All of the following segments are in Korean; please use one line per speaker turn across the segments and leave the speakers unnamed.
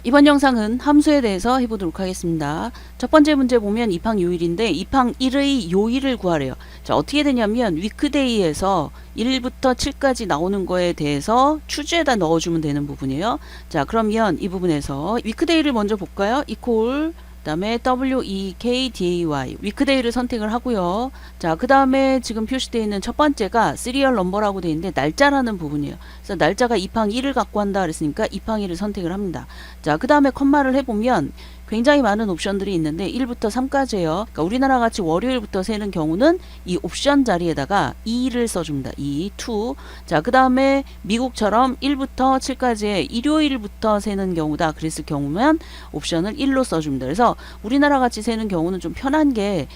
이번 영상은 함수에 대해서 해보도록 하겠습니다. 첫 번째 문제 보면 입항 요일인데 입항 1의 요일을 구하래요. 자, 어떻게 되냐면 위크데이에서 1부터 7까지 나오는 거에 대해서 추주에다 넣어주면 되는 부분이에요. 자, 그러면 이 부분에서 위크데이를 먼저 볼까요? 이퀄 그 다음에 WEKDAY 위크데이를 선택을 하고요. 자, 그 다음에 지금 표시되어 있는 첫 번째가 시리얼 넘버라고 되어 있는데 날짜라는 부분이에요. 그래서 날짜가 입항 1을 갖고 한다 그랬으니까 입항 1을 선택을 합니다. 자, 그 다음에 컴마를 해보면 굉장히 많은 옵션들이 있는데 1부터 3까지예요. 그러니까 우리나라 같이 월요일부터 세는 경우는 이 옵션 자리에다가 2를 써줍니다. 2. 자, 그 다음에 미국처럼 1부터 7까지의 일요일부터 세는 경우다 그랬을 경우면 옵션을 1로 써줍니다. 그래서 우리나라 같이 세는 경우는 좀 편한 게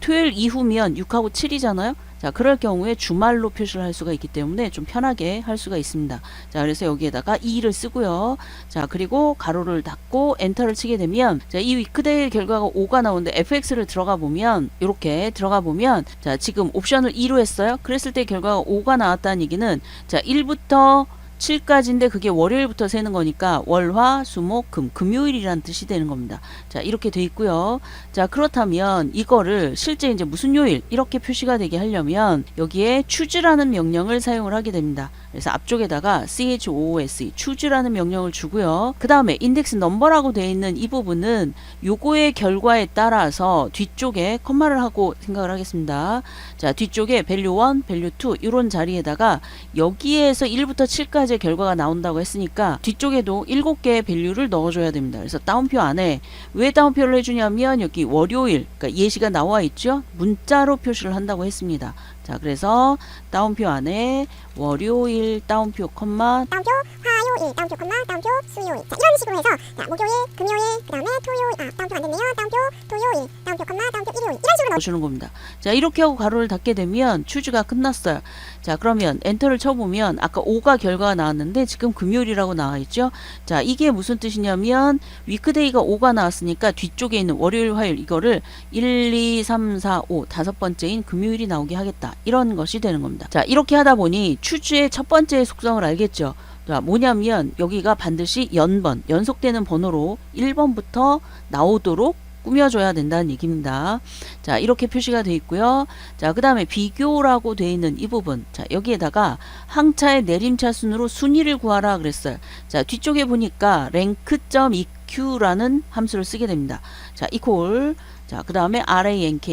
토요일 이후면 6하고 7이잖아요. 자, 그럴 경우에 주말로 표시를 할 수가 있기 때문에 좀 편하게 할 수가 있습니다. 자, 그래서 여기에다가 2를 쓰고요. 자, 그리고 가로를 닫고 엔터를 치게 되면 자, 이 위크데이 결과가 5가 나오는데 fx를 들어가 보면 이렇게 들어가 보면 자, 지금 옵션을 2로 했어요. 그랬을 때 결과가 5가 나왔다는 얘기는 자, 1부터 7까지인데 그게 월요일부터 세는 거니까 월, 화, 수, 목, 금, 금요일이란 뜻이 되는 겁니다. 자, 이렇게 돼 있고요. 자, 그렇다면 이거를 실제 이제 무슨 요일 이렇게 표시가 되게 하려면 여기에 choose라는 명령을 사용을 하게 됩니다. 그래서 앞쪽에다가 choose, choose라는 명령을 주고요. 그 다음에 인덱스 넘버라고 되어 있는 이 부분은 요거의 결과에 따라서 뒤쪽에 컴마를 하고 생각을 하겠습니다. 자, 뒤쪽에 value 1, value 2 이런 자리에다가 여기에서 1부터 7까지 결과가 나온다고 했으니까 뒤쪽에도 7개의 밸류를 넣어줘야 됩니다. 그래서 다운표 안에 왜 다운표를 해주냐면 여기 월요일 그러니까 예시가 나와 있죠. 문자로 표시를 한다고 했습니다. 자, 그래서 다운표 안에 월요일 다운표 콤마
다운표 화요일 다운표 콤마 다운표 수요일 자, 이런 식으로 해서 자, 목요일 금요일 그 다음에 토요일 다운표 안 됐네요. 다운표 토요일 다운표 콤마 다운표 일요일 이런 식으로
넣어주는 겁니다. 자, 이렇게 하고 가로를 닫게 되면 추주가 끝났어요. 자, 그러면 엔터를 쳐보면 아까 5가 결과가 나왔는데 지금 금요일이라고 나와 있죠. 자, 이게 무슨 뜻이냐면 위크데이가 5가 나왔으니까 뒤쪽에 있는 월요일 화요일 이거를 1, 2, 3, 4, 5 다섯 번째인 금요일이 나오게 하겠다. 이런 것이 되는 겁니다. 자, 이렇게 하다 보니 추주의 첫 번째 속성을 알겠죠. 자, 뭐냐면 여기가 반드시 연속되는 번호로 1번부터 나오도록 꾸며줘야 된다는 얘기입니다. 자, 이렇게 표시가 되어 있고요. 자, 그 다음에 비교라고 되어 있는 이 부분. 자, 여기에다가 항차의 내림차 순으로 순위를 구하라 그랬어요. 자, 뒤쪽에 보니까 rank.eq라는 함수를 쓰게 됩니다. 자, equal. 자, 그 다음에 rank.eq라고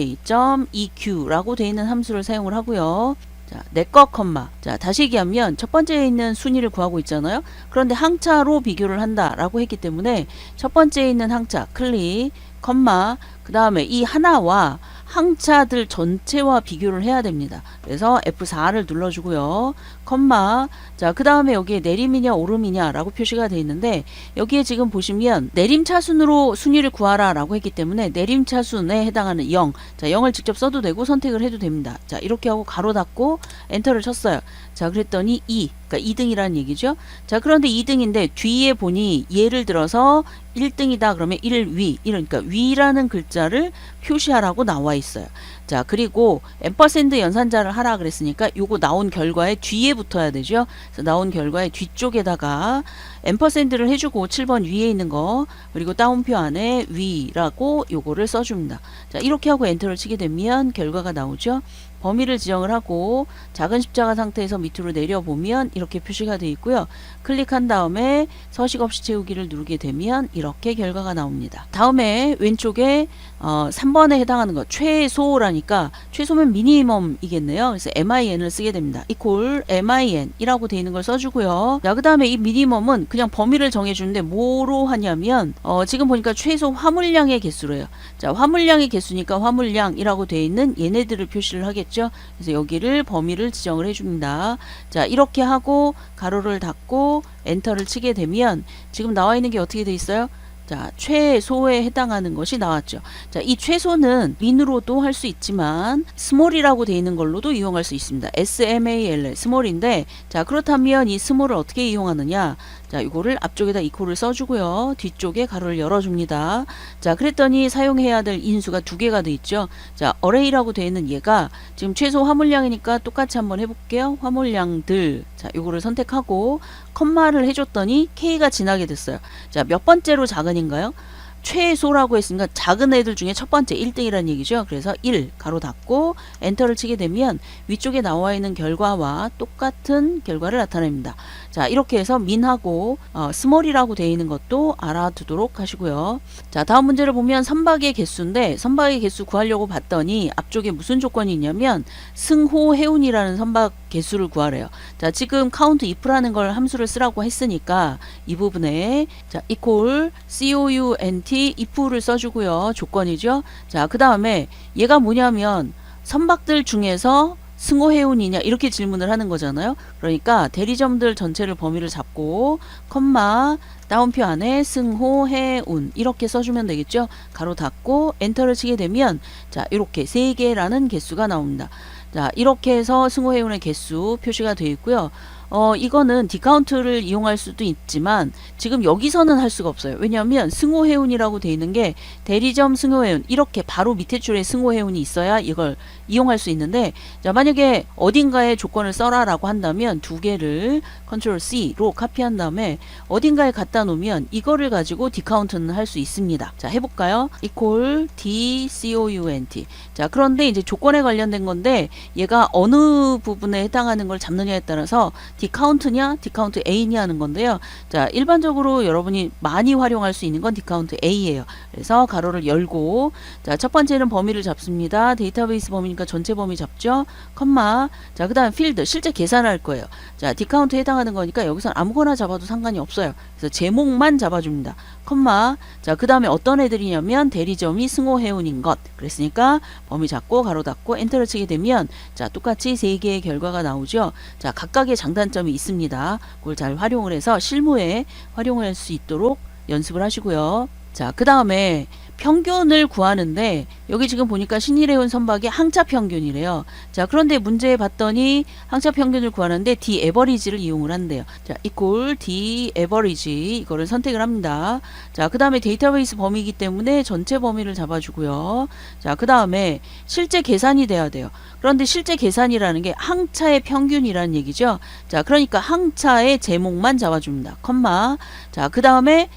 되어 있는 함수를 사용을 하고요. 자, 내꺼 컴마. 자, 다시 얘기하면 첫 번째에 있는 순위를 구하고 있잖아요. 그런데 항차로 비교를 한다라고 했기 때문에 첫 번째에 있는 항차 클릭 컴마 그 다음에 이 하나와 항차들 전체와 비교를 해야 됩니다. 그래서 F4를 눌러주고요. 컴마 자, 그 다음에 여기에 내림이냐 오름이냐 라고 표시가 되어 있는데 여기에 지금 보시면 내림차순으로 순위를 구하라 라고 했기 때문에 내림차순에 해당하는 0 자, 0을 직접 써도 되고 선택을 해도 됩니다. 자, 이렇게 하고 가로 닫고 엔터를 쳤어요. 자, 그랬더니 2 그러니까 2등이라는 얘기죠. 자, 그런데 2등인데 뒤에 보니 예를 들어서 1등이다 그러면 1위 그러니까 위라는 글자를 표시하라고 나와 있어요. 자, 그리고 앰퍼샌드 연산자를 하라 그랬으니까 요거 나온 결과에 뒤에 붙어야 되죠. 그래서 나온 결과에 뒤쪽에다가 앰퍼샌드를 해주고 7번 위에 있는 거 그리고 다운표 안에 위라고 요거를 써줍니다. 자, 이렇게 하고 엔터를 치게 되면 결과가 나오죠. 범위를 지정을 하고 작은 십자가 상태에서 밑으로 내려보면 이렇게 표시가 되어 있고요. 클릭한 다음에 서식 없이 채우기를 누르게 되면 이렇게 결과가 나옵니다. 다음에 왼쪽에 3번에 해당하는 거 최소라니까 최소면 미니멈이겠네요. 그래서 min을 쓰게 됩니다. equal min이라고 되어 있는 걸 써주고요. 자, 그 다음에 이 미니멈은 그냥 범위를 정해주는데 뭐로 하냐면 지금 보니까 최소 화물량의 개수로 해요. 자, 화물량의 개수니까 화물량이라고 되어 있는 얘네들을 표시를 하겠죠. 그래서 여기를 범위를 지정을 해줍니다. 자, 이렇게 하고 가로를 닫고 엔터를 치게 되면 지금 나와 있는 게 어떻게 돼 있어요? 자, 최소에 해당하는 것이 나왔죠. 자, 이 최소는 민으로도 할 수 있지만 스몰이라고 되어 있는 걸로도 이용할 수 있습니다. SMAL 스몰인데 자, 그렇다면 이 스몰을 어떻게 이용하느냐? 자, 이거를 앞쪽에다 이퀄을 써주고요. 뒤쪽에 가로를 열어줍니다. 자, 그랬더니 사용해야 될 인수가 두 개가 돼 있죠. 자, array라고 되어 있는 얘가 지금 최소 화물량이니까 똑같이 한번 해볼게요. 화물량들. 자, 요거를 선택하고 컴마를 해줬더니 K가 지나게 됐어요. 자, 몇 번째로 작은인가요? 최소라고 했으니까 작은 애들 중에 첫 번째 1등이라는 얘기죠. 그래서 1 가로 닫고 엔터를 치게 되면 위쪽에 나와 있는 결과와 똑같은 결과를 나타냅니다. 자, 이렇게 해서 민하고 스몰이라고 되어 있는 것도 알아두도록 하시고요. 자, 다음 문제를 보면 선박의 개수인데 선박의 개수 구하려고 봤더니 앞쪽에 무슨 조건이 있냐면 승호 해운이라는 선박 개수를 구하래요. 자, 지금 count if라는 걸 함수를 쓰라고 했으니까 이 부분에 자, equal count if를 써주고요. 조건이죠. 자, 그 다음에 얘가 뭐냐면 선박들 중에서 승호해운이냐 이렇게 질문을 하는 거잖아요. 그러니까 대리점들 전체를 범위를 잡고 컴마 다운표 안에 승호해운 이렇게 써주면 되겠죠. 가로 닫고 엔터를 치게 되면 자, 이렇게 3개라는 개수가 나옵니다. 자, 이렇게 해서 승호해운의 개수 표시가 되어 있고요. 이거는 디카운트를 이용할 수도 있지만 지금 여기서는 할 수가 없어요. 왜냐하면 승호해운이라고 되어 있는 게 대리점 승호해운 이렇게 바로 밑에 줄에 승호해운이 있어야 이걸 이용할 수 있는데 자, 만약에 어딘가에 조건을 써라 라고 한다면 두 개를 컨트롤 C로 카피한 다음에 어딘가에 갖다 놓으면 이거를 가지고 디카운트는 할 수 있습니다. 자, 해볼까요? equal decount. 자, 그런데 이제 조건에 관련된 건데 얘가 어느 부분에 해당하는 걸 잡느냐에 따라서 디카운트냐 디카운트 A냐 하는 건데요. 자, 일반적으로 여러분이 많이 활용할 수 있는 건 디카운트 A예요. 그래서 가로를 열고 자, 첫 번째는 범위를 잡습니다. 데이터베이스 범위니까 전체 범위 잡죠. 컴마. 자, 그 다음 필드 실제 계산할 거예요. 자, 디카운트에 해당하는 거니까 여기선 아무거나 잡아도 상관이 없어요. 그래서 제목만 잡아줍니다. 컴마. 자, 그 다음에 어떤 애들이냐면 대리점이 승호해운인 것. 그랬으니까 범위 잡고 가로 닫고 엔터를 치게 되면 자, 똑같이 3개의 결과가 나오죠. 자, 각각의 장단점이 있습니다. 그걸 잘 활용을 해서 실무에 활용할 수 있도록 연습을 하시고요. 자, 그 다음에 평균을 구하는데 여기 지금 보니까 신일해운 선박의 항차 평균이래요. 자, 그런데 문제에 봤더니 항차 평균을 구하는데 D average를 이용을 한대요. 자, equal D average 이거를 선택을 합니다. 자, 그 다음에 데이터베이스 범위이기 때문에 전체 범위를 잡아주고요. 자, 그 다음에 실제 계산이 돼야 돼요. 그런데 실제 계산이라는 게 항차의 평균이라는 얘기죠. 자, 그러니까 항차의 제목만 잡아줍니다. 컴마. 자, 그 다음에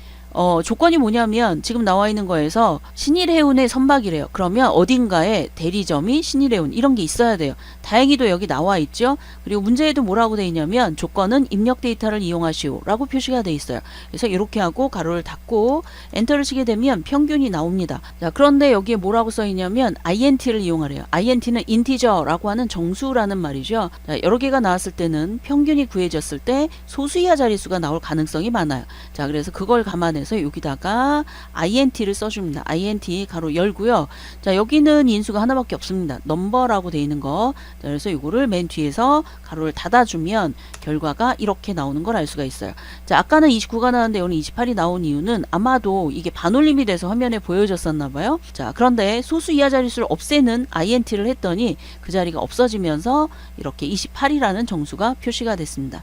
조건이 뭐냐면 지금 나와 있는 거에서 신일해운의 선박이래요. 그러면 어딘가에 대리점이 신일해운 이런 게 있어야 돼요. 다행히도 여기 나와 있죠. 그리고 문제에도 뭐라고 돼 있냐면 조건은 입력 데이터를 이용하시오 라고 표시가 돼 있어요. 그래서 이렇게 하고 가로를 닫고 엔터를 치게 되면 평균이 나옵니다. 자, 그런데 여기에 뭐라고 써 있냐면 int를 이용하래요. int는 인티저라고 하는 정수라는 말이죠. 자, 여러 개가 나왔을 때는 평균이 구해졌을 때 소수 이하 자릿수가 나올 가능성이 많아요. 자, 그래서 그걸 감안해 그래서 여기다가 int를 써줍니다. int 가로 열고요. 자, 여기는 인수가 하나밖에 없습니다. 넘버라고 되어 있는 거. 자, 그래서 이거를 맨 뒤에서 가로를 닫아주면 결과가 이렇게 나오는 걸 알 수가 있어요. 자, 아까는 29가 나왔는데 오늘 28이 나온 이유는 아마도 이게 반올림이 돼서 화면에 보여졌었나 봐요. 자, 그런데 소수 이하 자릿수를 없애는 int를 했더니 그 자리가 없어지면서 이렇게 28이라는 정수가 표시가 됐습니다.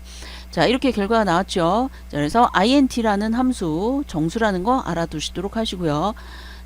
자, 이렇게 결과가 나왔죠. 자, 그래서 int라는 함수 정수라는 거 알아두시도록 하시고요.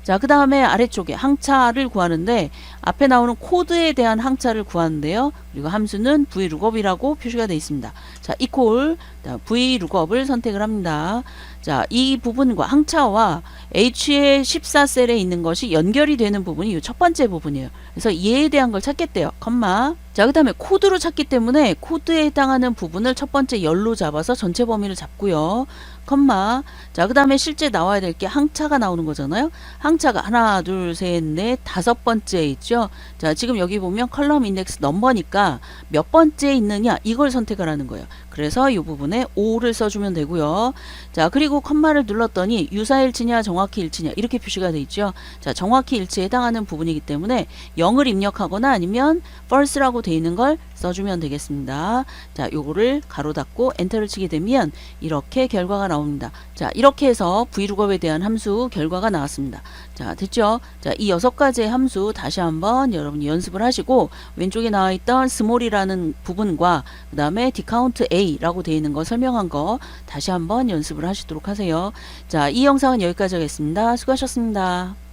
자, 그 다음에 아래쪽에 항차를 구하는데 앞에 나오는 코드에 대한 항차를 구하는데요. 그리고 함수는 vlookup이라고 표시가 되어 있습니다. 자, equal vlookup을 선택을 합니다. 자, 이 부분과 항차와 H의 14셀에 있는 것이 연결이 되는 부분이 이 첫 번째 부분이에요. 그래서 얘에 대한 걸 찾겠대요. 컴마. 자, 그 다음에 코드로 찾기 때문에 코드에 해당하는 부분을 첫 번째 열로 잡아서 전체 범위를 잡고요. 컴마. 자, 그 다음에 실제 나와야 될 게 항차가 나오는 거잖아요. 항차가 하나, 둘, 셋, 넷, 다섯 번째 있죠. 자, 지금 여기 보면 컬럼 인덱스 넘버니까 몇 번째 있느냐 이걸 선택을 하는 거예요. 그래서 이 부분에 5를 써주면 되고요. 자, 그리고 컴마를 눌렀더니 유사일치냐 정확히 일치냐 이렇게 표시가 돼 있죠. 자, 정확히 일치에 해당하는 부분이기 때문에 0을 입력하거나 아니면 false라고 돼 있는 걸 써주면 되겠습니다. 자, 요거를 가로 닫고 엔터를 치게 되면 이렇게 결과가 나옵니다. 자, 이렇게 해서 vlookup에 대한 함수 결과가 나왔습니다. 자, 자, 됐죠? 자, 이 6가지의 함수 다시 한번 여러분이 연습을 하시고 왼쪽에 나와 있던 스몰이라는 부분과 그 다음에 디카운트 A라고 되어 있는 거 설명한 거 다시 한번 연습을 하시도록 하세요. 자, 이 영상은 여기까지 하겠습니다. 수고하셨습니다.